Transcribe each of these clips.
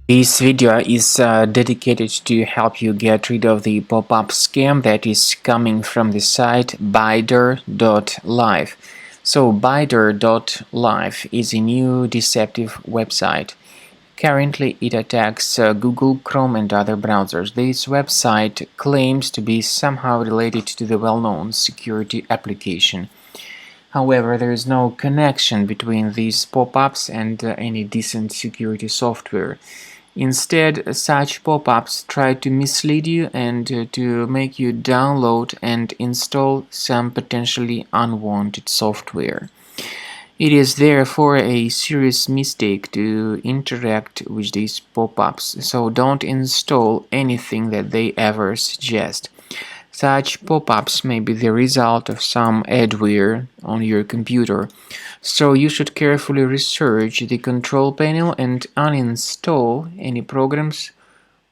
This video is dedicated to help you get rid of the pop-up scam that is coming from the site Bider.live. So Bider.live is a new deceptive website. Currently, it attacks Google, Chrome and other browsers. This website claims to be somehow related to the well-known security application. However, there is no connection between these pop-ups and any decent security software. Instead, such pop-ups try to mislead you and to make you download and install some potentially unwanted software. It is therefore a serious mistake to interact with these pop-ups, so don't install anything that they ever suggest. Such pop-ups may be the result of some adware on your computer, so you should carefully research the control panel and uninstall any programs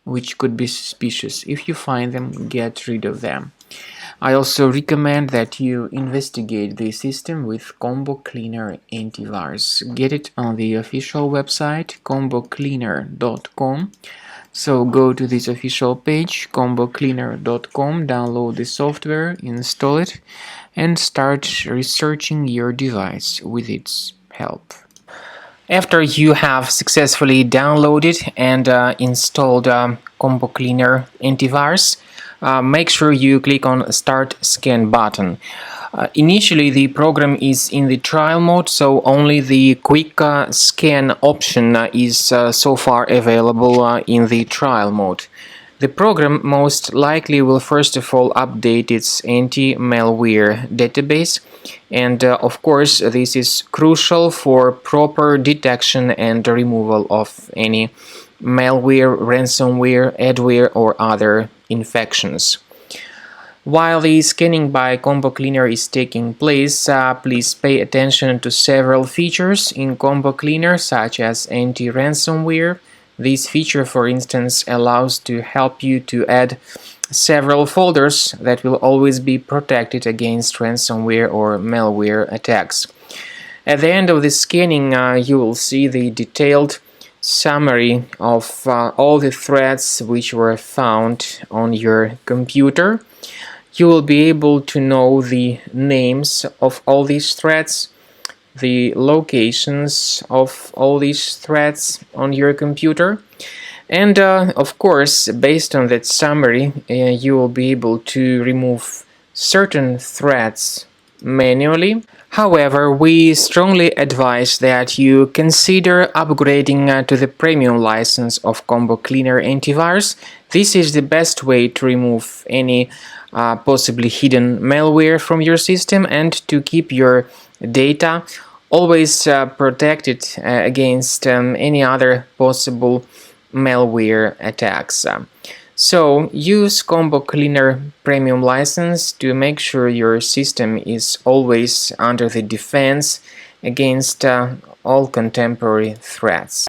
which could be suspicious. If you find them, get rid of them. I also recommend that you investigate the system with Combo Cleaner antivirus. Get it on the official website combocleaner.com. So go to this official page combocleaner.com, download the software, install it, and start researching your device with its help. After you have successfully downloaded and installed Combo Cleaner antivirus, make sure you click on Start Scan button. Initially, the program is in the trial mode, so only the quick scan option is so far available in the trial mode. The program most likely will first of all update its anti-malware database, and of course this is crucial for proper detection and removal of any malware, ransomware, adware or other infections. While the scanning by Combo Cleaner is taking place, please pay attention to several features in Combo Cleaner, such as anti-ransomware. This feature, for instance, allows to help you to add several folders that will always be protected against ransomware or malware attacks. At the end of the scanning, you will see the detailed summary of all the threats which were found on your computer. You will be able to know the names of all these threats, the locations of all these threats on your computer, and of course, based on that summary, you will be able to remove certain threats manually. However, we strongly advise that you consider upgrading to the premium license of Combo Cleaner antivirus. This is the best way to remove any possibly hidden malware from your system and to keep your data always protected against any other possible malware attacks. So use Combo Cleaner Premium license to make sure your system is always under the defense against all contemporary threats.